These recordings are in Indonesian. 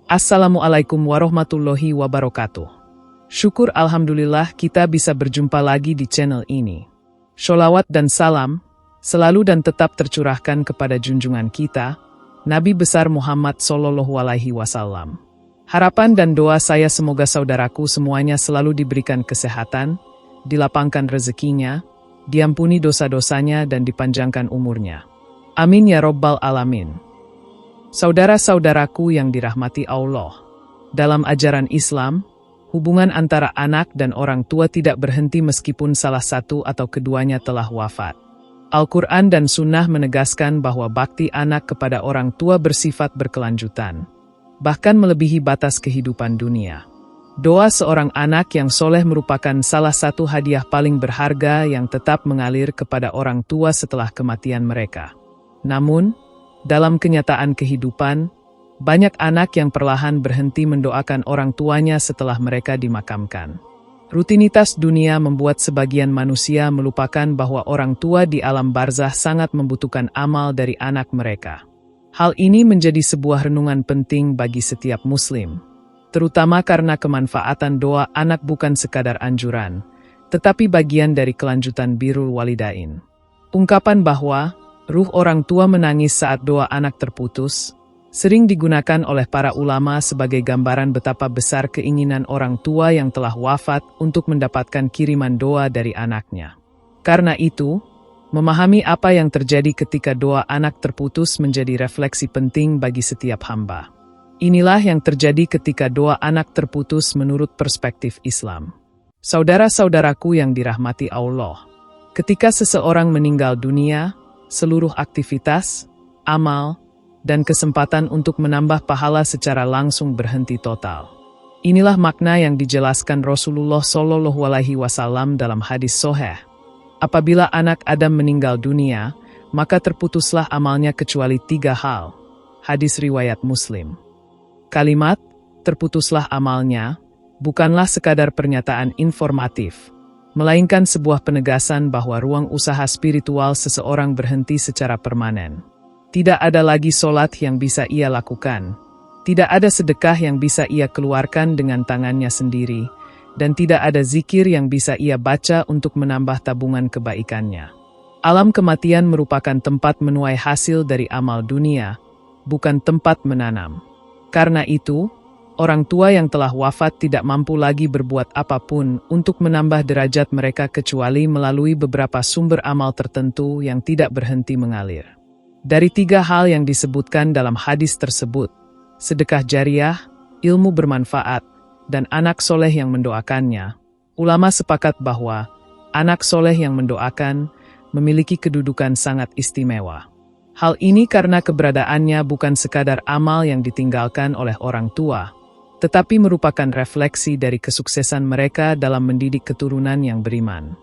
Assalamualaikum warahmatullahi wabarakatuh. Syukur alhamdulillah kita bisa berjumpa lagi di channel ini. Sholawat dan salam selalu dan tetap tercurahkan kepada junjungan kita, Nabi besar Muhammad SAW. Harapan dan doa saya semoga saudaraku semuanya selalu diberikan kesehatan, dilapangkan rezekinya, diampuni dosa-dosanya dan dipanjangkan umurnya. Amin ya Rabbal Alamin. Saudara-saudaraku yang dirahmati Allah, dalam ajaran Islam, hubungan antara anak dan orang tua tidak berhenti meskipun salah satu atau keduanya telah wafat. Al-Quran dan Sunnah menegaskan bahwa bakti anak kepada orang tua bersifat berkelanjutan, bahkan melebihi batas kehidupan dunia. Doa seorang anak yang soleh merupakan salah satu hadiah paling berharga yang tetap mengalir kepada orang tua setelah kematian mereka. Namun, dalam kenyataan kehidupan, banyak anak yang perlahan berhenti mendoakan orang tuanya setelah mereka dimakamkan. Rutinitas dunia membuat sebagian manusia melupakan bahwa orang tua di alam barzah sangat membutuhkan amal dari anak mereka. Hal ini menjadi sebuah renungan penting bagi setiap muslim, terutama karena kemanfaatan doa anak bukan sekadar anjuran, tetapi bagian dari kelanjutan birrul walidain. Ungkapan bahwa ruh orang tua menangis saat doa anak terputus sering digunakan oleh para ulama sebagai gambaran betapa besar keinginan orang tua yang telah wafat untuk mendapatkan kiriman doa dari anaknya. Karena itu, memahami apa yang terjadi ketika doa anak terputus menjadi refleksi penting bagi setiap hamba. Inilah yang terjadi ketika doa anak terputus menurut perspektif Islam. Saudara-saudaraku yang dirahmati Allah, ketika seseorang meninggal dunia, seluruh aktivitas, amal, dan kesempatan untuk menambah pahala secara langsung berhenti total. Inilah makna yang dijelaskan Rasulullah SAW dalam hadis sahih. Apabila anak Adam meninggal dunia, maka terputuslah amalnya kecuali 3 hal. Hadis riwayat Muslim. Kalimat, terputuslah amalnya, bukanlah sekadar pernyataan informatif, melainkan sebuah penegasan bahwa ruang usaha spiritual seseorang berhenti secara permanen. Tidak ada lagi solat yang bisa ia lakukan, tidak ada sedekah yang bisa ia keluarkan dengan tangannya sendiri, dan tidak ada zikir yang bisa ia baca untuk menambah tabungan kebaikannya. Alam kematian merupakan tempat menuai hasil dari amal dunia, bukan tempat menanam. Karena itu, orang tua yang telah wafat tidak mampu lagi berbuat apapun untuk menambah derajat mereka kecuali melalui beberapa sumber amal tertentu yang tidak berhenti mengalir. Dari 3 hal yang disebutkan dalam hadis tersebut, sedekah jariah, ilmu bermanfaat, dan anak soleh yang mendoakannya, ulama sepakat bahwa anak soleh yang mendoakan memiliki kedudukan sangat istimewa. Hal ini karena keberadaannya bukan sekadar amal yang ditinggalkan oleh orang tua, tetapi merupakan refleksi dari kesuksesan mereka dalam mendidik keturunan yang beriman.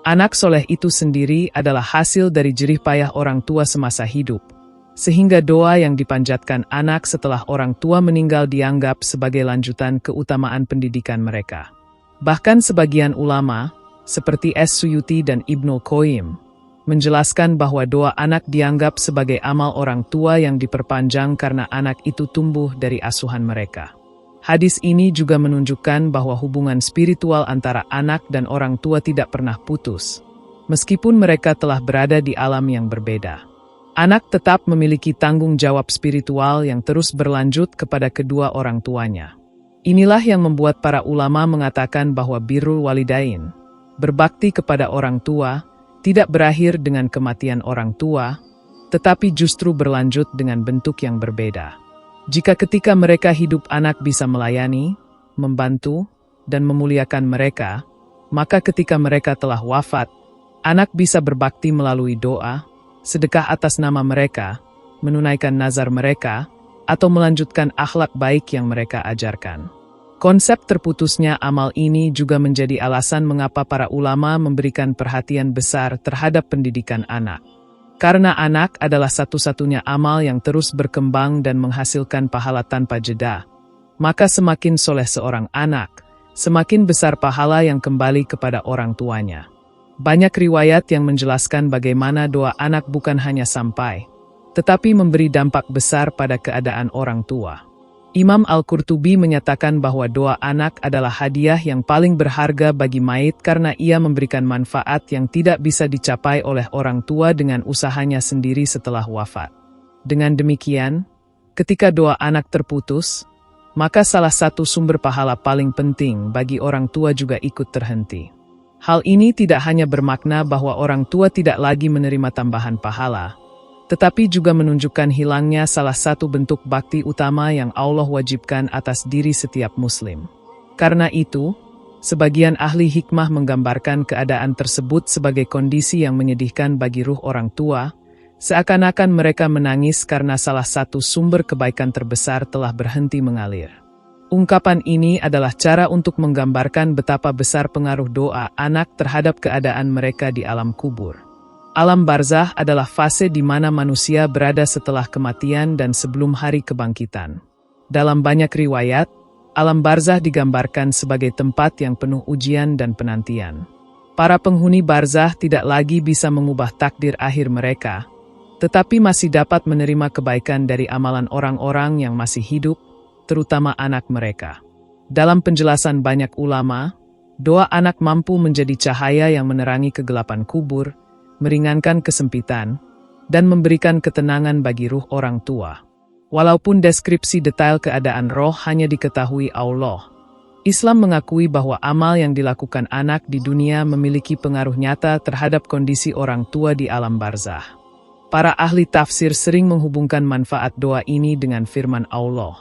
Anak soleh itu sendiri adalah hasil dari jerih payah orang tua semasa hidup, sehingga doa yang dipanjatkan anak setelah orang tua meninggal dianggap sebagai lanjutan keutamaan pendidikan mereka. Bahkan sebagian ulama, seperti As-Suyuti dan Ibnul Qayyim, menjelaskan bahwa doa anak dianggap sebagai amal orang tua yang diperpanjang karena anak itu tumbuh dari asuhan mereka. Hadis ini juga menunjukkan bahwa hubungan spiritual antara anak dan orang tua tidak pernah putus, meskipun mereka telah berada di alam yang berbeda. Anak tetap memiliki tanggung jawab spiritual yang terus berlanjut kepada kedua orang tuanya. Inilah yang membuat para ulama mengatakan bahwa birrul walidain, berbakti kepada orang tua, tidak berakhir dengan kematian orang tua, tetapi justru berlanjut dengan bentuk yang berbeda. Jika ketika mereka hidup anak bisa melayani, membantu, dan memuliakan mereka, maka ketika mereka telah wafat, anak bisa berbakti melalui doa, sedekah atas nama mereka, menunaikan nazar mereka, atau melanjutkan akhlak baik yang mereka ajarkan. Konsep terputusnya amal ini juga menjadi alasan mengapa para ulama memberikan perhatian besar terhadap pendidikan anak. Karena anak adalah satu-satunya amal yang terus berkembang dan menghasilkan pahala tanpa jeda, maka semakin soleh seorang anak, semakin besar pahala yang kembali kepada orang tuanya. Banyak riwayat yang menjelaskan bagaimana doa anak bukan hanya sampai, tetapi memberi dampak besar pada keadaan orang tua. Imam Al-Qurtubi menyatakan bahwa doa anak adalah hadiah yang paling berharga bagi mayit karena ia memberikan manfaat yang tidak bisa dicapai oleh orang tua dengan usahanya sendiri setelah wafat. Dengan demikian, ketika doa anak terputus, maka salah satu sumber pahala paling penting bagi orang tua juga ikut terhenti. Hal ini tidak hanya bermakna bahwa orang tua tidak lagi menerima tambahan pahala, tetapi juga menunjukkan hilangnya salah satu bentuk bakti utama yang Allah wajibkan atas diri setiap muslim. Karena itu, sebagian ahli hikmah menggambarkan keadaan tersebut sebagai kondisi yang menyedihkan bagi ruh orang tua, seakan-akan mereka menangis karena salah satu sumber kebaikan terbesar telah berhenti mengalir. Ungkapan ini adalah cara untuk menggambarkan betapa besar pengaruh doa anak terhadap keadaan mereka di alam kubur. Alam barzah adalah fase di mana manusia berada setelah kematian dan sebelum hari kebangkitan. Dalam banyak riwayat, alam barzah digambarkan sebagai tempat yang penuh ujian dan penantian. Para penghuni barzah tidak lagi bisa mengubah takdir akhir mereka, tetapi masih dapat menerima kebaikan dari amalan orang-orang yang masih hidup, terutama anak mereka. Dalam penjelasan banyak ulama, doa anak mampu menjadi cahaya yang menerangi kegelapan kubur, meringankan kesempitan, dan memberikan ketenangan bagi ruh orang tua. Walaupun deskripsi detail keadaan roh hanya diketahui Allah, Islam mengakui bahwa amal yang dilakukan anak di dunia memiliki pengaruh nyata terhadap kondisi orang tua di alam barzah. Para ahli tafsir sering menghubungkan manfaat doa ini dengan firman Allah,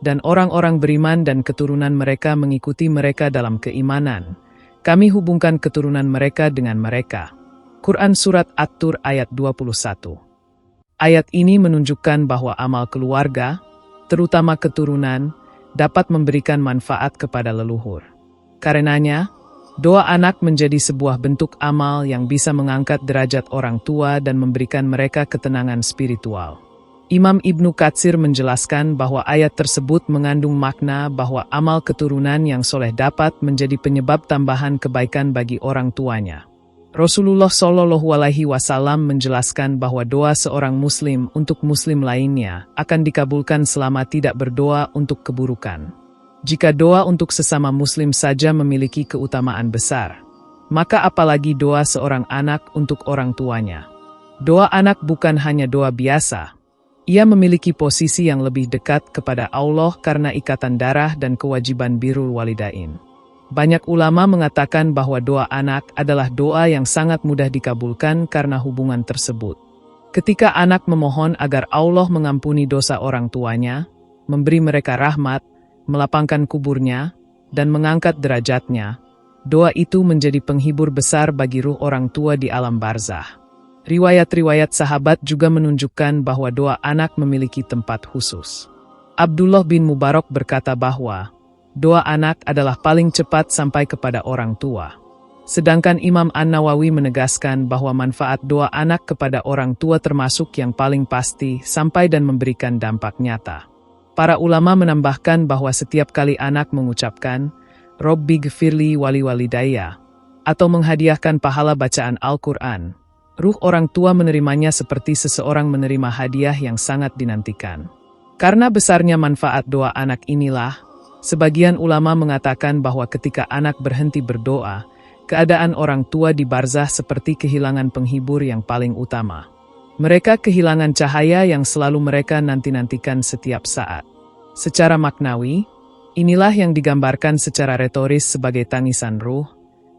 dan orang-orang beriman dan keturunan mereka mengikuti mereka dalam keimanan. Kami hubungkan keturunan mereka dengan mereka. Quran Surat At-Tur ayat 21. Ayat ini menunjukkan bahwa amal keluarga, terutama keturunan, dapat memberikan manfaat kepada leluhur. Karenanya, doa anak menjadi sebuah bentuk amal yang bisa mengangkat derajat orang tua dan memberikan mereka ketenangan spiritual. Imam Ibnu Katsir menjelaskan bahwa ayat tersebut mengandung makna bahwa amal keturunan yang soleh dapat menjadi penyebab tambahan kebaikan bagi orang tuanya. Rasulullah Shallallahu Alaihi Wasallam menjelaskan bahwa doa seorang muslim untuk muslim lainnya akan dikabulkan selama tidak berdoa untuk keburukan. Jika doa untuk sesama muslim saja memiliki keutamaan besar, maka apalagi doa seorang anak untuk orang tuanya. Doa anak bukan hanya doa biasa. Ia memiliki posisi yang lebih dekat kepada Allah karena ikatan darah dan kewajiban birrul walidain. Banyak ulama mengatakan bahwa doa anak adalah doa yang sangat mudah dikabulkan karena hubungan tersebut. Ketika anak memohon agar Allah mengampuni dosa orang tuanya, memberi mereka rahmat, melapangkan kuburnya, dan mengangkat derajatnya, doa itu menjadi penghibur besar bagi ruh orang tua di alam barzah. Riwayat-riwayat sahabat juga menunjukkan bahwa doa anak memiliki tempat khusus. Abdullah bin Mubarak berkata bahwa doa anak adalah paling cepat sampai kepada orang tua. Sedangkan Imam An-Nawawi menegaskan bahwa manfaat doa anak kepada orang tua termasuk yang paling pasti sampai dan memberikan dampak nyata. Para ulama menambahkan bahwa setiap kali anak mengucapkan, Robbi gfirli wali walidayya, atau menghadiahkan pahala bacaan Al-Quran, ruh orang tua menerimanya seperti seseorang menerima hadiah yang sangat dinantikan. Karena besarnya manfaat doa anak inilah, sebagian ulama mengatakan bahwa ketika anak berhenti berdoa, keadaan orang tua di barzah seperti kehilangan penghibur yang paling utama. Mereka kehilangan cahaya yang selalu mereka nanti-nantikan setiap saat. Secara maknawi, inilah yang digambarkan secara retoris sebagai tangisan ruh,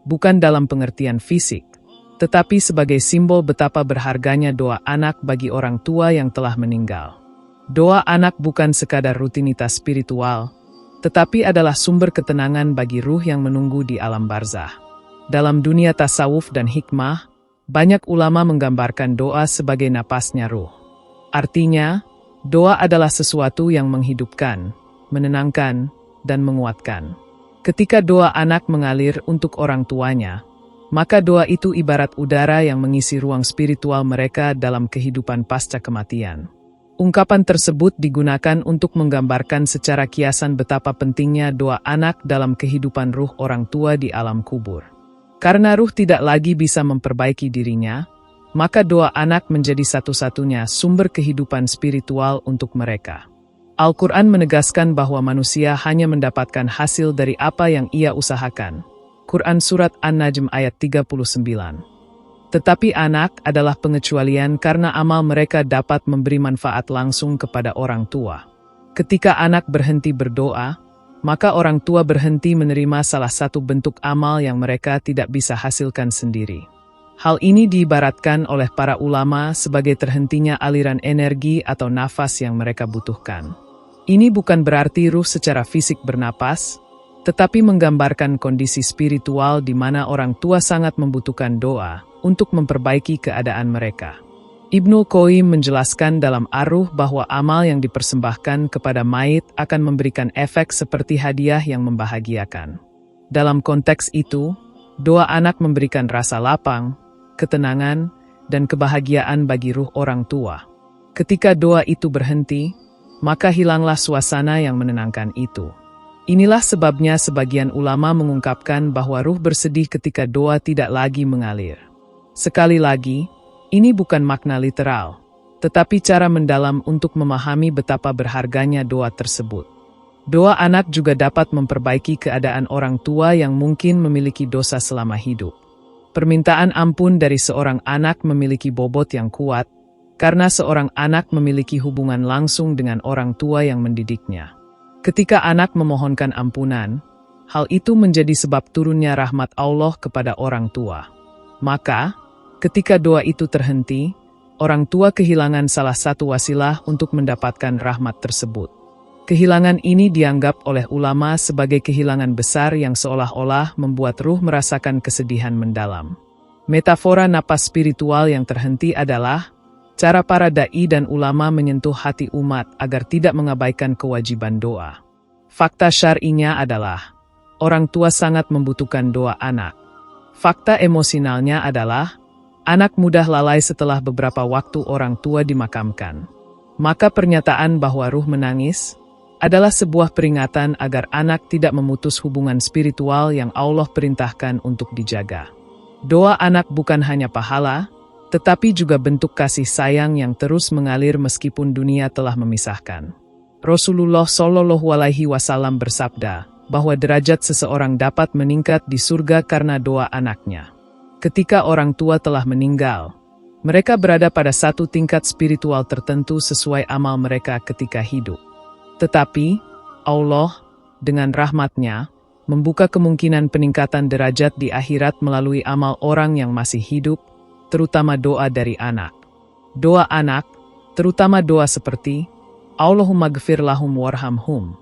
bukan dalam pengertian fisik, tetapi sebagai simbol betapa berharganya doa anak bagi orang tua yang telah meninggal. Doa anak bukan sekadar rutinitas spiritual, tetapi adalah sumber ketenangan bagi ruh yang menunggu di alam barzah. Dalam dunia tasawuf dan hikmah, banyak ulama menggambarkan doa sebagai napasnya ruh. Artinya, doa adalah sesuatu yang menghidupkan, menenangkan, dan menguatkan. Ketika doa anak mengalir untuk orang tuanya, maka doa itu ibarat udara yang mengisi ruang spiritual mereka dalam kehidupan pasca kematian. Ungkapan tersebut digunakan untuk menggambarkan secara kiasan betapa pentingnya doa anak dalam kehidupan ruh orang tua di alam kubur. Karena ruh tidak lagi bisa memperbaiki dirinya, maka doa anak menjadi satu-satunya sumber kehidupan spiritual untuk mereka. Al-Quran menegaskan bahwa manusia hanya mendapatkan hasil dari apa yang ia usahakan. Quran Surat An-Najm ayat 39. Tetapi anak adalah pengecualian karena amal mereka dapat memberi manfaat langsung kepada orang tua. Ketika anak berhenti berdoa, maka orang tua berhenti menerima salah satu bentuk amal yang mereka tidak bisa hasilkan sendiri. Hal ini diibaratkan oleh para ulama sebagai terhentinya aliran energi atau nafas yang mereka butuhkan. Ini bukan berarti ruh secara fisik bernapas, tetapi menggambarkan kondisi spiritual di mana orang tua sangat membutuhkan doa untuk memperbaiki keadaan mereka. Ibnu Qayyim menjelaskan dalam Ar-Ruh bahwa amal yang dipersembahkan kepada mayit akan memberikan efek seperti hadiah yang membahagiakan. Dalam konteks itu, doa anak memberikan rasa lapang, ketenangan, dan kebahagiaan bagi ruh orang tua. Ketika doa itu berhenti, maka hilanglah suasana yang menenangkan itu. Inilah sebabnya sebagian ulama mengungkapkan bahwa ruh bersedih ketika doa tidak lagi mengalir. Sekali lagi, ini bukan makna literal, tetapi cara mendalam untuk memahami betapa berharganya doa tersebut. Doa anak juga dapat memperbaiki keadaan orang tua yang mungkin memiliki dosa selama hidup. Permintaan ampun dari seorang anak memiliki bobot yang kuat, karena seorang anak memiliki hubungan langsung dengan orang tua yang mendidiknya. Ketika anak memohonkan ampunan, hal itu menjadi sebab turunnya rahmat Allah kepada orang tua. Maka, ketika doa itu terhenti, orang tua kehilangan salah satu wasilah untuk mendapatkan rahmat tersebut. Kehilangan ini dianggap oleh ulama sebagai kehilangan besar yang seolah-olah membuat ruh merasakan kesedihan mendalam. Metafora napas spiritual yang terhenti adalah cara para dai dan ulama menyentuh hati umat agar tidak mengabaikan kewajiban doa. Fakta syar'inya adalah orang tua sangat membutuhkan doa anak. Fakta emosionalnya adalah anak mudah lalai setelah beberapa waktu orang tua dimakamkan. Maka pernyataan bahwa ruh menangis adalah sebuah peringatan agar anak tidak memutus hubungan spiritual yang Allah perintahkan untuk dijaga. Doa anak bukan hanya pahala, tetapi juga bentuk kasih sayang yang terus mengalir meskipun dunia telah memisahkan. Rasulullah Shallallahu Alaihi Wasallam bersabda bahwa derajat seseorang dapat meningkat di surga karena doa anaknya. Ketika orang tua telah meninggal, mereka berada pada satu tingkat spiritual tertentu sesuai amal mereka ketika hidup. Tetapi, Allah, dengan rahmat-Nya, membuka kemungkinan peningkatan derajat di akhirat melalui amal orang yang masih hidup, terutama doa dari anak. Doa anak, terutama doa seperti, Allahumma gfir lahum warhamhum,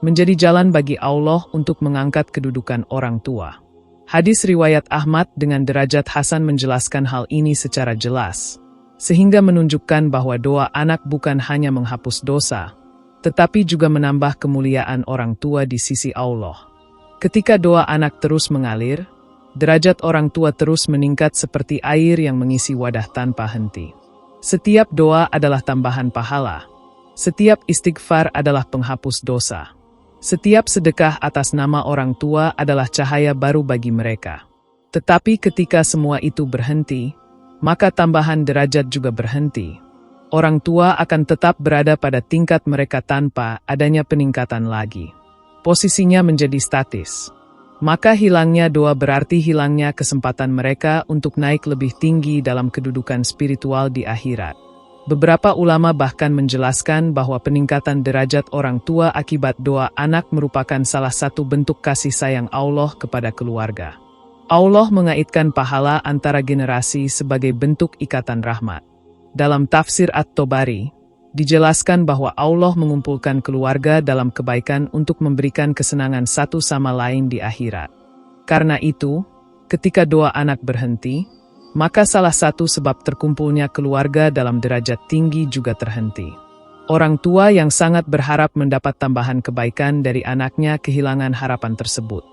menjadi jalan bagi Allah untuk mengangkat kedudukan orang tua. Hadis riwayat Ahmad dengan derajat Hasan menjelaskan hal ini secara jelas, sehingga menunjukkan bahwa doa anak bukan hanya menghapus dosa, tetapi juga menambah kemuliaan orang tua di sisi Allah. Ketika doa anak terus mengalir, derajat orang tua terus meningkat seperti air yang mengisi wadah tanpa henti. Setiap doa adalah tambahan pahala. Setiap istighfar adalah penghapus dosa. Setiap sedekah atas nama orang tua adalah cahaya baru bagi mereka. Tetapi ketika semua itu berhenti, maka tambahan derajat juga berhenti. Orang tua akan tetap berada pada tingkat mereka tanpa adanya peningkatan lagi. Posisinya menjadi statis. Maka hilangnya doa berarti hilangnya kesempatan mereka untuk naik lebih tinggi dalam kedudukan spiritual di akhirat. Beberapa ulama bahkan menjelaskan bahwa peningkatan derajat orang tua akibat doa anak merupakan salah satu bentuk kasih sayang Allah kepada keluarga. Allah mengaitkan pahala antara generasi sebagai bentuk ikatan rahmat. Dalam tafsir At-Tabari, dijelaskan bahwa Allah mengumpulkan keluarga dalam kebaikan untuk memberikan kesenangan satu sama lain di akhirat. Karena itu, ketika doa anak berhenti, maka salah satu sebab terkumpulnya keluarga dalam derajat tinggi juga terhenti. Orang tua yang sangat berharap mendapat tambahan kebaikan dari anaknya kehilangan harapan tersebut.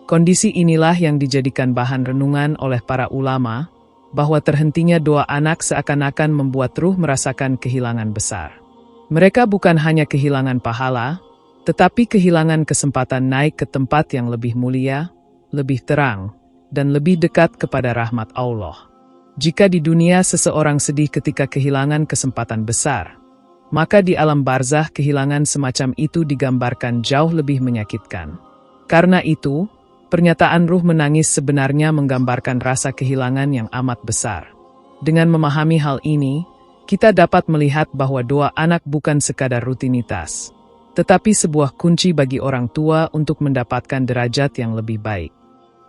Kondisi inilah yang dijadikan bahan renungan oleh para ulama, bahwa terhentinya doa anak seakan-akan membuat ruh merasakan kehilangan besar. Mereka bukan hanya kehilangan pahala, tetapi kehilangan kesempatan naik ke tempat yang lebih mulia, lebih terang, dan lebih dekat kepada rahmat Allah. Jika di dunia seseorang sedih ketika kehilangan kesempatan besar, maka di alam barzah kehilangan semacam itu digambarkan jauh lebih menyakitkan. Karena itu, pernyataan ruh menangis sebenarnya menggambarkan rasa kehilangan yang amat besar. Dengan memahami hal ini, kita dapat melihat bahwa doa anak bukan sekadar rutinitas, tetapi sebuah kunci bagi orang tua untuk mendapatkan derajat yang lebih baik.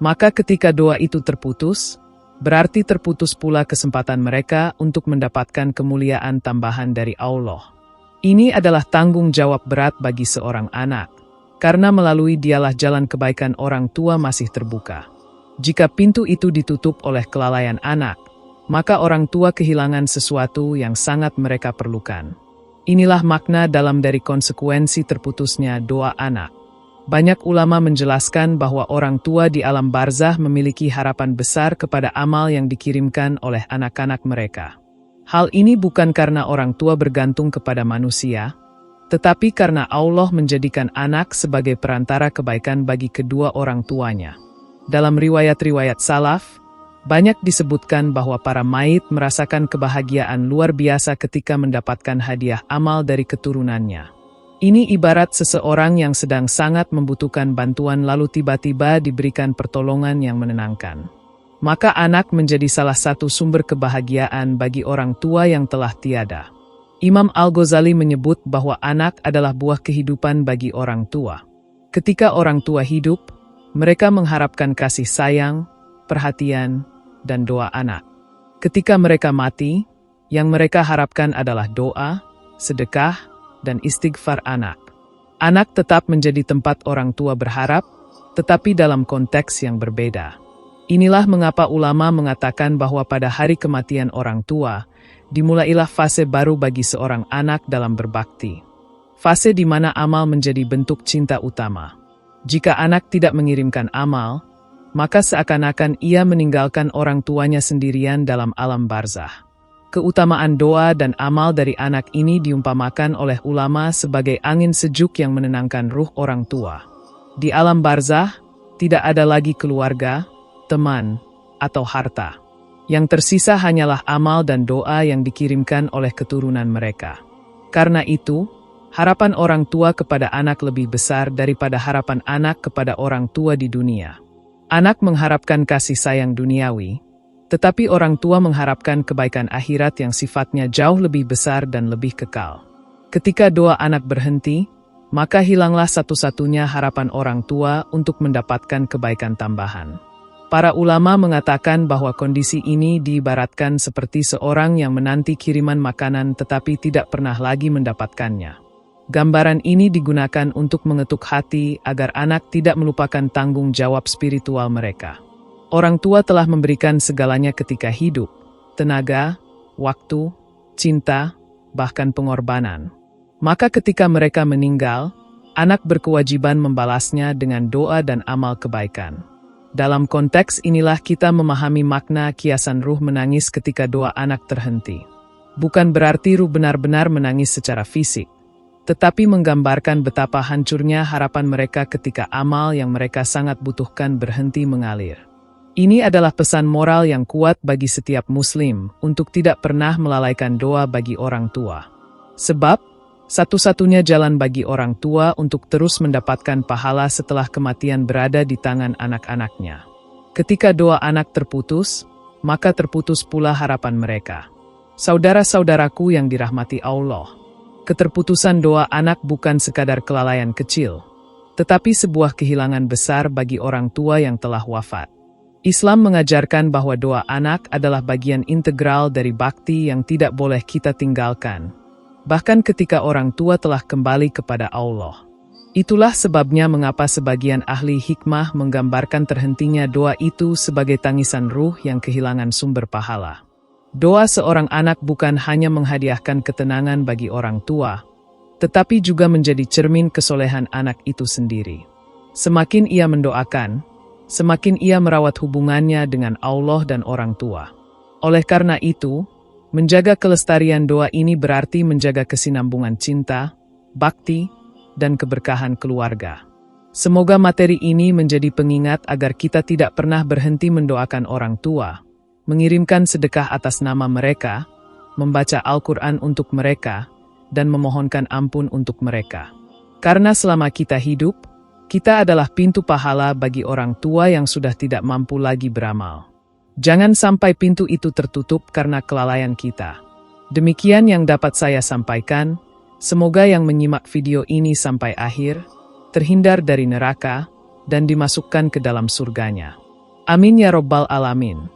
Maka ketika doa itu terputus, berarti terputus pula kesempatan mereka untuk mendapatkan kemuliaan tambahan dari Allah. Ini adalah tanggung jawab berat bagi seorang anak, karena melalui dialah jalan kebaikan orang tua masih terbuka. Jika pintu itu ditutup oleh kelalaian anak, maka orang tua kehilangan sesuatu yang sangat mereka perlukan. Inilah makna dalam dari konsekuensi terputusnya doa anak. Banyak ulama menjelaskan bahwa orang tua di alam barzah memiliki harapan besar kepada amal yang dikirimkan oleh anak-anak mereka. Hal ini bukan karena orang tua bergantung kepada manusia, tetapi karena Allah menjadikan anak sebagai perantara kebaikan bagi kedua orang tuanya. Dalam riwayat-riwayat salaf, banyak disebutkan bahwa para mayit merasakan kebahagiaan luar biasa ketika mendapatkan hadiah amal dari keturunannya. Ini ibarat seseorang yang sedang sangat membutuhkan bantuan lalu tiba-tiba diberikan pertolongan yang menenangkan. Maka anak menjadi salah satu sumber kebahagiaan bagi orang tua yang telah tiada. Imam Al-Ghazali menyebut bahwa anak adalah buah kehidupan bagi orang tua. Ketika orang tua hidup, mereka mengharapkan kasih sayang, perhatian, dan doa anak. Ketika mereka mati, yang mereka harapkan adalah doa, sedekah, dan istighfar anak. Anak tetap menjadi tempat orang tua berharap, tetapi dalam konteks yang berbeda. Inilah mengapa ulama mengatakan bahwa pada hari kematian orang tua, dimulailah fase baru bagi seorang anak dalam berbakti. Fase di mana amal menjadi bentuk cinta utama. Jika anak tidak mengirimkan amal, maka seakan-akan ia meninggalkan orang tuanya sendirian dalam alam barzah. Keutamaan doa dan amal dari anak ini diumpamakan oleh ulama sebagai angin sejuk yang menenangkan ruh orang tua. Di alam barzah, tidak ada lagi keluarga, teman, atau harta. Yang tersisa hanyalah amal dan doa yang dikirimkan oleh keturunan mereka. Karena itu, harapan orang tua kepada anak lebih besar daripada harapan anak kepada orang tua di dunia. Anak mengharapkan kasih sayang duniawi, tetapi orang tua mengharapkan kebaikan akhirat yang sifatnya jauh lebih besar dan lebih kekal. Ketika doa anak berhenti, maka hilanglah satu-satunya harapan orang tua untuk mendapatkan kebaikan tambahan. Para ulama mengatakan bahwa kondisi ini diibaratkan seperti seorang yang menanti kiriman makanan tetapi tidak pernah lagi mendapatkannya. Gambaran ini digunakan untuk mengetuk hati agar anak tidak melupakan tanggung jawab spiritual mereka. Orang tua telah memberikan segalanya ketika hidup, tenaga, waktu, cinta, bahkan pengorbanan. Maka ketika mereka meninggal, anak berkewajiban membalasnya dengan doa dan amal kebaikan. Dalam konteks inilah kita memahami makna kiasan ruh menangis ketika doa anak terhenti. Bukan berarti ruh benar-benar menangis secara fisik, tetapi menggambarkan betapa hancurnya harapan mereka ketika amal yang mereka sangat butuhkan berhenti mengalir. Ini adalah pesan moral yang kuat bagi setiap muslim untuk tidak pernah melalaikan doa bagi orang tua. Sebab, satu-satunya jalan bagi orang tua untuk terus mendapatkan pahala setelah kematian berada di tangan anak-anaknya. Ketika doa anak terputus, maka terputus pula harapan mereka. Saudara-saudaraku yang dirahmati Allah, keterputusan doa anak bukan sekadar kelalaian kecil, tetapi sebuah kehilangan besar bagi orang tua yang telah wafat. Islam mengajarkan bahwa doa anak adalah bagian integral dari bakti yang tidak boleh kita tinggalkan, bahkan ketika orang tua telah kembali kepada Allah. Itulah sebabnya mengapa sebagian ahli hikmah menggambarkan terhentinya doa itu sebagai tangisan ruh yang kehilangan sumber pahala. Doa seorang anak bukan hanya menghadiahkan ketenangan bagi orang tua, tetapi juga menjadi cermin kesolehan anak itu sendiri. Semakin ia mendoakan, semakin ia merawat hubungannya dengan Allah dan orang tua. Oleh karena itu, menjaga kelestarian doa ini berarti menjaga kesinambungan cinta, bakti, dan keberkahan keluarga. Semoga materi ini menjadi pengingat agar kita tidak pernah berhenti mendoakan orang tua, mengirimkan sedekah atas nama mereka, membaca Al-Quran untuk mereka, dan memohonkan ampun untuk mereka. Karena selama kita hidup, kita adalah pintu pahala bagi orang tua yang sudah tidak mampu lagi beramal. Jangan sampai pintu itu tertutup karena kelalaian kita. Demikian yang dapat saya sampaikan. Semoga yang menyimak video ini sampai akhir, terhindar dari neraka, dan dimasukkan ke dalam surganya. Amin ya Rabbal Alamin.